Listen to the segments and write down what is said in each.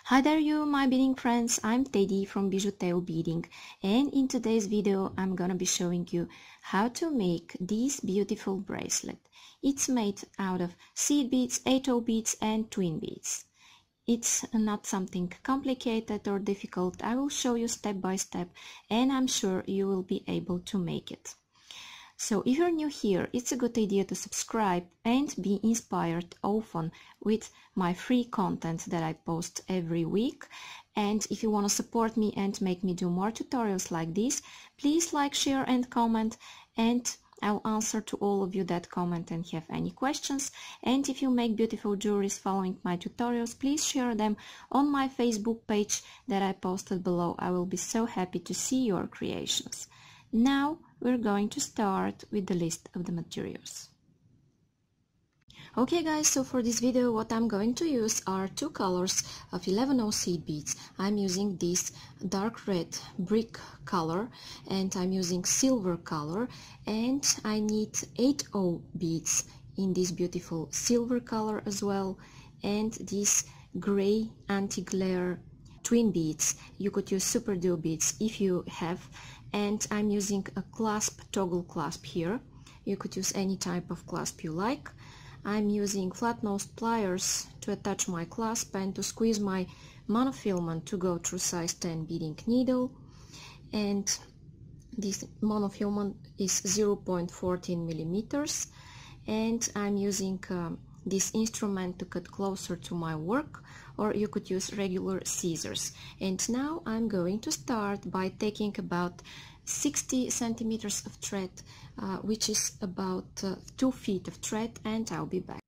Hi there you my beading friends, I'm Teddy from BijuTeo Beading, and in today's video I'm gonna be showing you how to make this beautiful bracelet. It's made out of seed beads, 8/0 beads and twin beads. It's not something complicated or difficult. I will show you step by step and I'm sure you will be able to make it. So if you're new here, it's a good idea to subscribe and be inspired often with my free content that I post every week. And if you want to support me and make me do more tutorials like this, please like, share and comment, and I'll answer to all of you that comment and have any questions. And if you make beautiful jewelries following my tutorials, please share them on my Facebook page that I posted below. I will be so happy to see your creations. Now we're going to start with the list of the materials. Okay guys, so for this video what I'm going to use are two colors of 11/0 seed beads. I'm using this dark red brick color and I'm using silver color, and I need 8/0 beads in this beautiful silver color as well, and these gray anti-glare twin beads. You could use superduo beads if you have, and I'm using a clasp, toggle clasp here. You could use any type of clasp you like. I'm using flat-nosed pliers to attach my clasp and to squeeze my monofilament to go through size 10 beading needle, and this monofilament is 0.14 millimeters, and I'm using this instrument to cut closer to my work, or you could use regular scissors. And now I'm going to start by taking about 60 centimeters of thread, which is about 2 feet of thread, and I'll be back.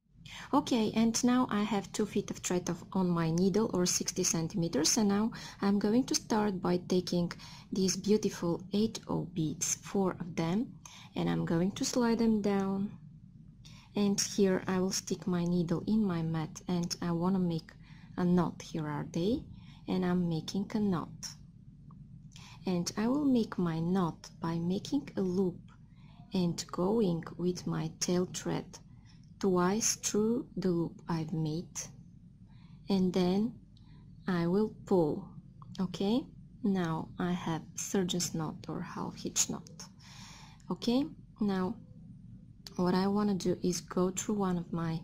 Okay, and now I have 2 feet of thread on my needle, or 60 centimeters, and now I'm going to start by taking these beautiful 8/0 beads, 4 of them, and I'm going to slide them down. And here I will stick my needle in my mat, and I want to make a knot. Here are they, and I'm making a knot. And I will make my knot by making a loop and going with my tail thread twice through the loop I've made, and then I will pull. Okay, now I have surgeon's knot or half hitch knot. Okay, now what I want to do is go through one of my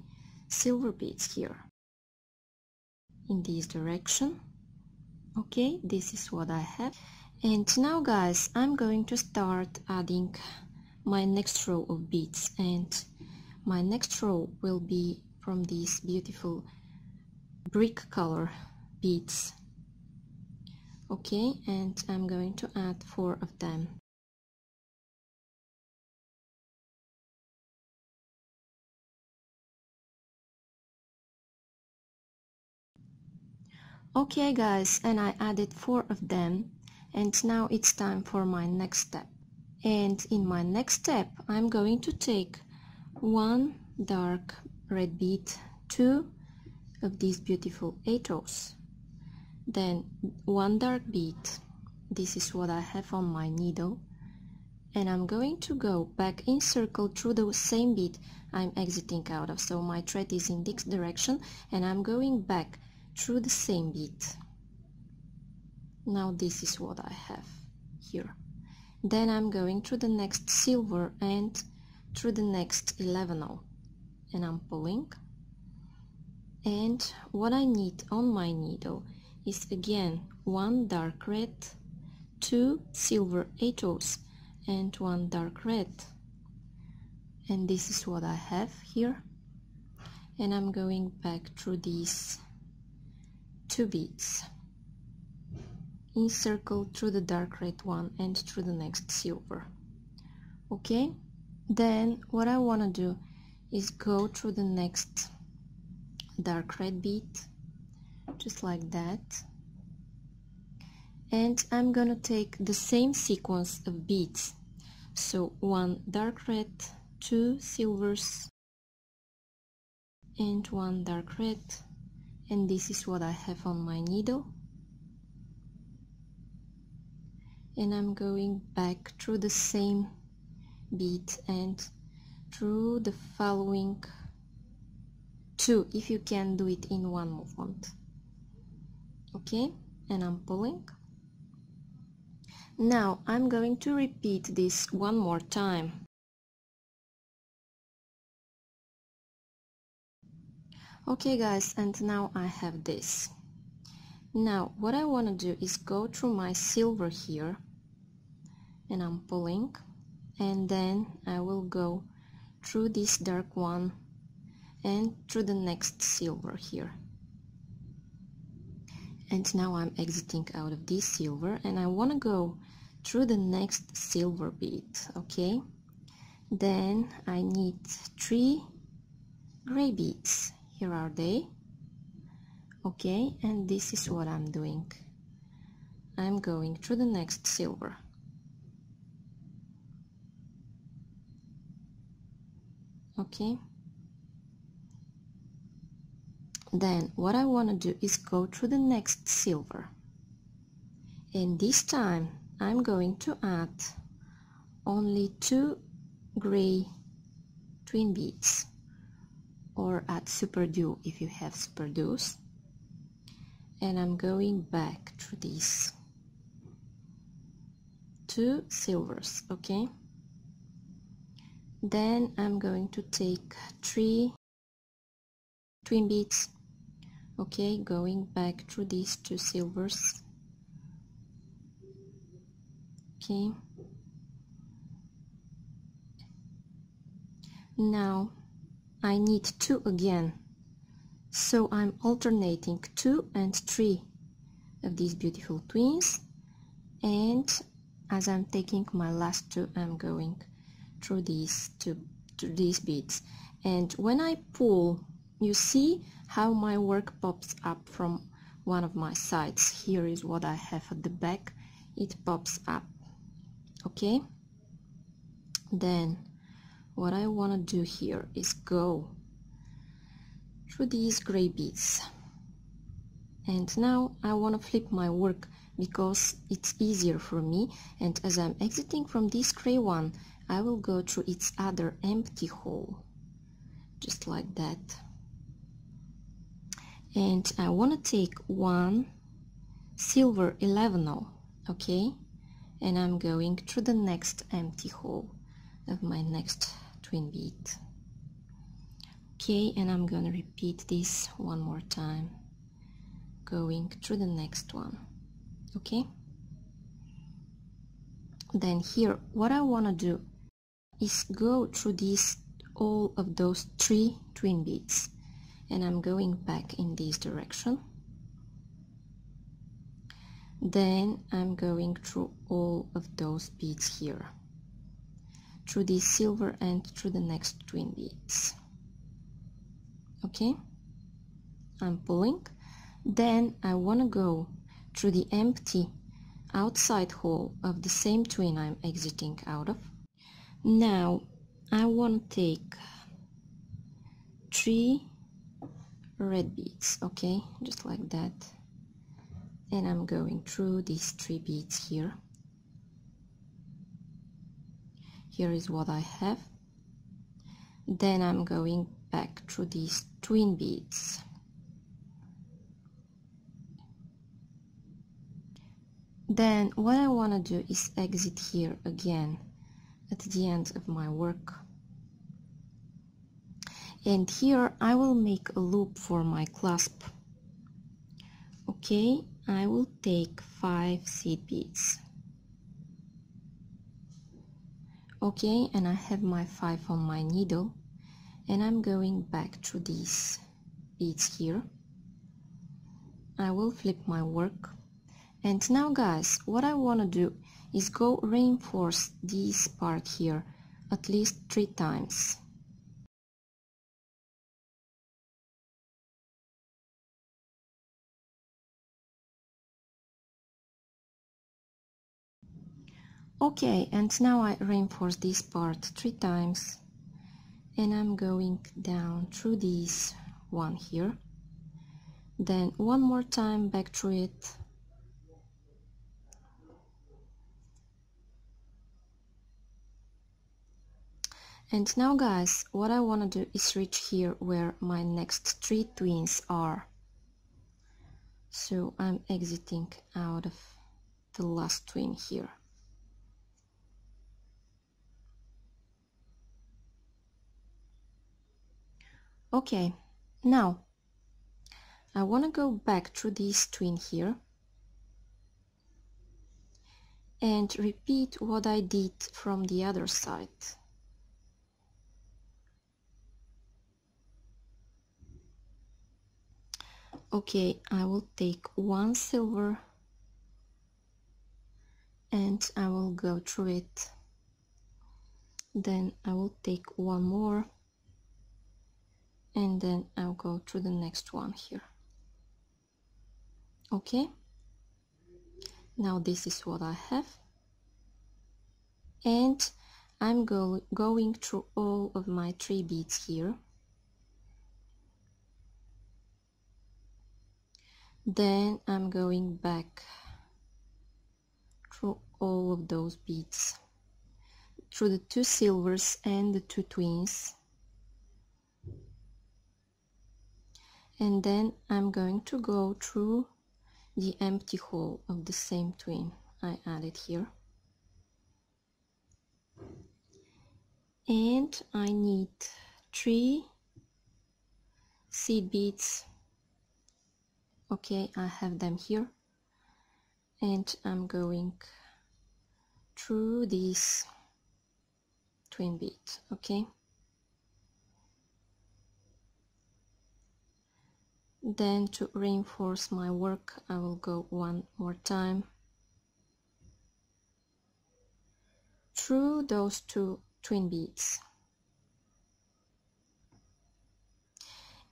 silver beads here in this direction. Okay, this is what I have. And now guys, I'm going to start adding my next row of beads, and my next row will be from these beautiful brick color beads. Okay, and I'm going to add 4 of them. Okay guys, and I added 4 of them, and now it's time for my next step. And in my next step I'm going to take 1 dark red bead, 2 of these beautiful 8/0s, then 1 dark bead. This is what I have on my needle, and I'm going to go back in circle through the same bead I'm exiting out of. So my thread is in this direction and I'm going back through the same bead. Now this is what I have here. Then I'm going through the next silver and through the next 11/0, and I'm pulling. And what I need on my needle is again 1 dark red, 2 silver 8/0s and 1 dark red, and this is what I have here. And I'm going back through these 2 beads in circle through the dark red one and through the next silver. Okay, then what I want to do is go through the next dark red bead, just like that, and I'm gonna take the same sequence of beads. So 1 dark red, 2 silvers and 1 dark red, and this is what I have on my needle. And I'm going back through the same bead and through the following 2, if you can do it in one movement. okay, and I'm pulling. Now I'm going to repeat this one more time. Okay guys, and now I have this. Now what I want to do is go through my silver here, and I'm pulling, and then I will go through this dark one and through the next silver here. And now I'm exiting out of this silver, and I want to go through the next silver bead, okay? Then I need 3 gray beads. Here are they, okay? And this is what I'm doing. I'm going through the next silver, okay? Then what I want to do is go through the next silver, and this time I'm going to add only 2 gray twin beads, or add superduo if you have superduos, and I'm going back through these 2 silvers, okay? Then I'm going to take 3 twin beads, okay, going back through these 2 silvers, okay. Now I need 2 again, so I'm alternating 2 and 3 of these beautiful twins, and as I'm taking my last 2, I'm going through these beads, and when I pull, you see how my work pops up from one of my sides. Here is what I have at the back, it pops up, okay? Then what I want to do here is go through these gray beads, and now I want to flip my work because it's easier for me, and as I'm exiting from this gray one, I will go through its other empty hole, just like that. And I want to take 1 silver 11-0, okay, and I'm going through the next empty hole of my next twin bead, okay, and I'm gonna repeat this one more time, going through the next one, okay. Then here what I want to do is go through all of those 3 twin beads, and I'm going back in this direction. Then I'm going through all of those beads here, through this silver and through the next twin beads, okay. I'm pulling, then I want to go through the empty outside hole of the same twin I'm exiting out of. Now I want to take 3 red beads, okay, just like that, and I'm going through these 3 beads here. Here is what I have. Then I'm going back through these twin beads, then what I want to do is exit here again at the end of my work, and here I will make a loop for my clasp, okay. I will take 5 seed beads, okay, and I have my 5 on my needle, and I'm going back through these beads here. I will flip my work, and now guys, what I want to do is go reinforce this part here at least 3 times. Okay, and now I reinforce this part 3 times, and I'm going down through this one here, then one more time back through it, and now guys, what I want to do is reach here where my next 3 twins are. So I'm exiting out of the last twin here. Okay, now I want to go back through this twin here and repeat what I did from the other side. Okay, I will take one silver and I will go through it. Then I will take one more and then I'll go through the next one here. Okay, now this is what I have, and I'm going through all of my 3 beads here. Then I'm going back through all of those beads, through the 2 silvers and the 2 twins, and then I'm going to go through the empty hole of the same twin I added here, and I need 3 seed beads. Okay, I have them here, and I'm going through this twin bead. Okay, then to reinforce my work I will go one more time through those 2 twin beads.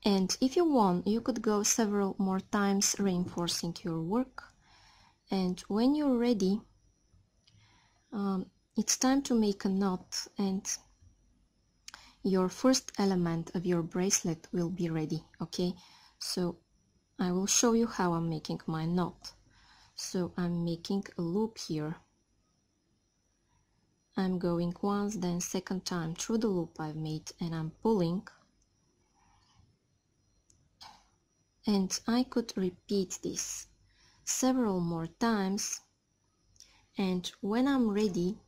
And if you want, you could go several more times reinforcing your work, and when you're ready, it's time to make a knot, and your first element of your bracelet will be ready. Okay, so I will show you how I'm making my knot. So I'm making a loop here. I'm going once, then second time through the loop I've made, and I'm pulling. And I could repeat this several more times, and when I'm ready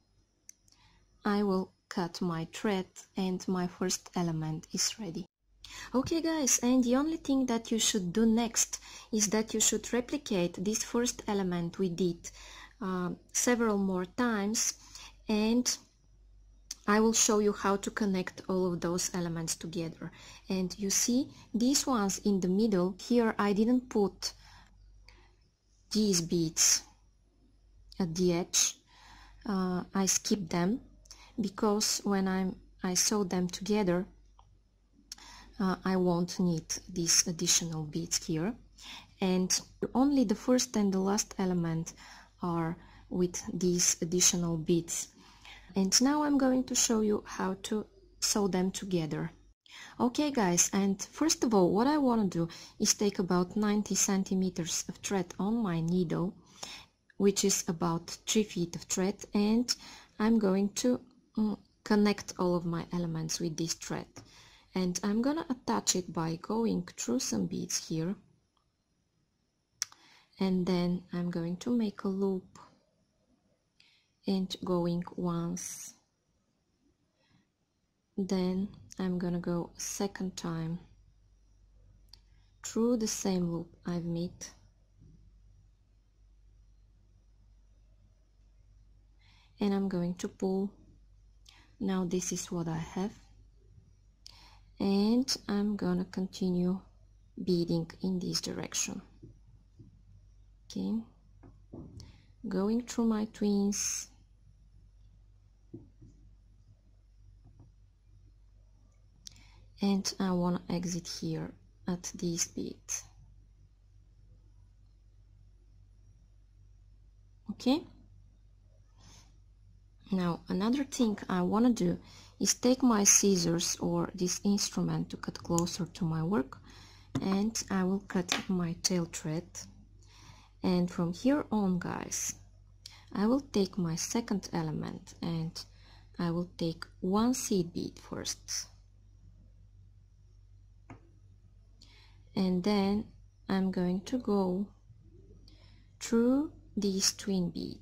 I will cut my thread and my first element is ready. Okay guys, and the only thing that you should do next is that you should replicate this first element we did several more times, and I will show you how to connect all of those elements together. And you see these ones in the middle here, I didn't put these beads at the edge. I skipped them because when I sew them together I won't need these additional beads here, and only the first and the last element are with these additional beads. And now I'm going to show you how to sew them together. Okay guys, and first of all what I want to do is take about 90 centimeters of thread on my needle, which is about 3 feet of thread, and I'm going to connect all of my elements with this thread. And I'm gonna attach it by going through some beads here, and then I'm going to make a loop and going once, then I'm gonna go a second time through the same loop I've made, and I'm going to pull. Now this is what I have, and I'm gonna continue beading in this direction. Okay, going through my twins, and I want to exit here at this bead. Okay, now another thing I want to do is take my scissors or this instrument to cut closer to my work, and I will cut my tail thread. And from here on guys, I will take my second element and I will take one seed bead first, and then I'm going to go through this twin bead,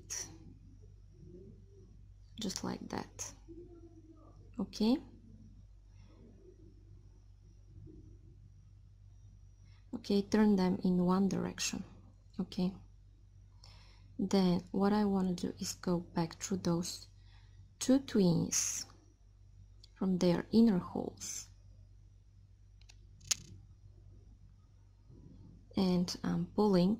just like that. Okay, okay, turn them in one direction. Okay, then what I want to do is go back through those two twins from their inner holes, and I'm pulling.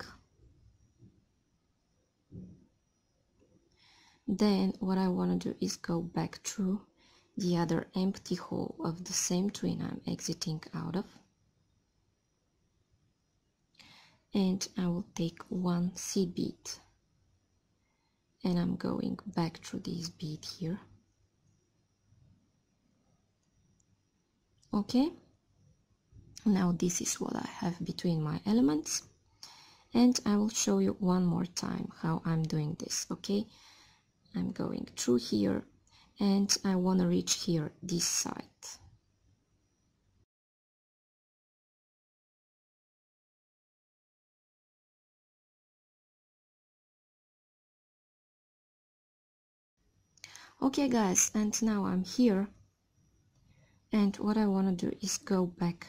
Then what I want to do is go back through the other empty hole of the same twin I'm exiting out of, and I will take one seed bead and I'm going back through this bead here. Okay, now this is what I have between my elements, and I will show you one more time how I'm doing this. Okay, I'm going through here and I want to reach here this side. Okay guys, and now I'm here, and what I want to do is go back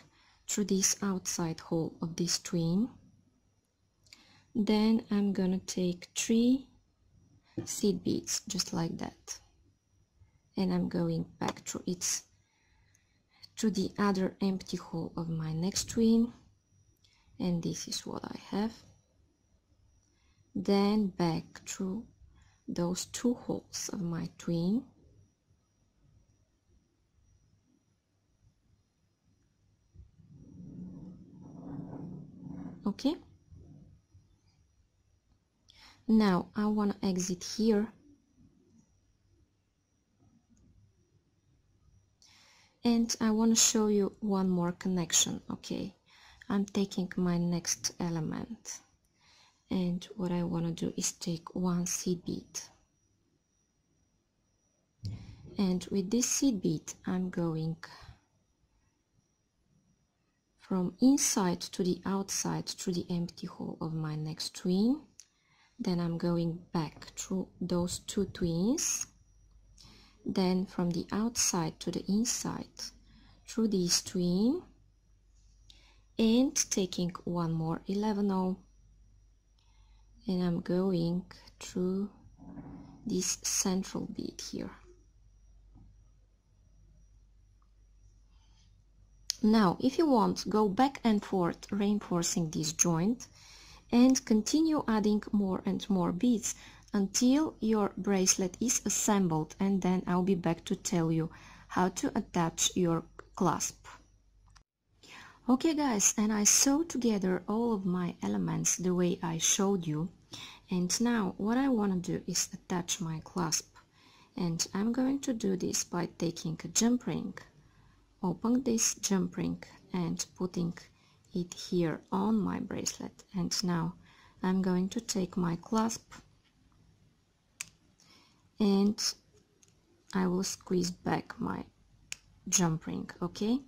through this outside hole of this twin. Then I'm gonna take 3 seed beads just like that, and I'm going back through it to the other empty hole of my next twin, and this is what I have. Then back through those 2 holes of my twin, okay. Now I want to exit here, and I want to show you one more connection. Okay, I'm taking my next element, and what I want to do is take 1 seed bead, and with this seed bead I'm going from inside to the outside through the empty hole of my next twin. Then I'm going back through those 2 twins, then from the outside to the inside through this twin, and taking one more 11-0, and I'm going through this central bead here. Now if you want, go back and forth reinforcing this joint and continue adding more and more beads until your bracelet is assembled, and then I'll be back to tell you how to attach your clasp. Okay guys, and I sewed together all of my elements the way I showed you, and now what I want to do is attach my clasp, and I'm going to do this by taking a jump ring, open this jump ring and putting it here on my bracelet, and now I'm going to take my clasp and I will squeeze back my jump ring, okay,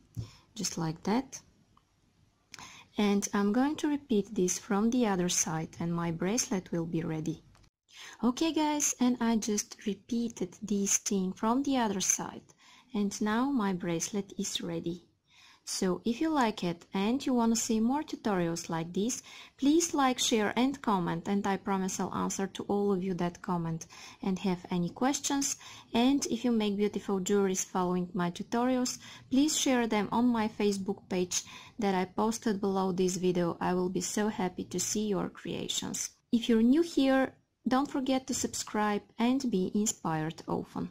just like that, and I'm going to repeat this from the other side and my bracelet will be ready. Okay guys, and I just repeated this thing from the other side, and now my bracelet is ready. So if you like it and you want to see more tutorials like this, please like, share and comment, and I promise I'll answer to all of you that comment and have any questions. And if you make beautiful jewelries following my tutorials, please share them on my Facebook page that I posted below this video. I will be so happy to see your creations. If you're new here, don't forget to subscribe and be inspired often.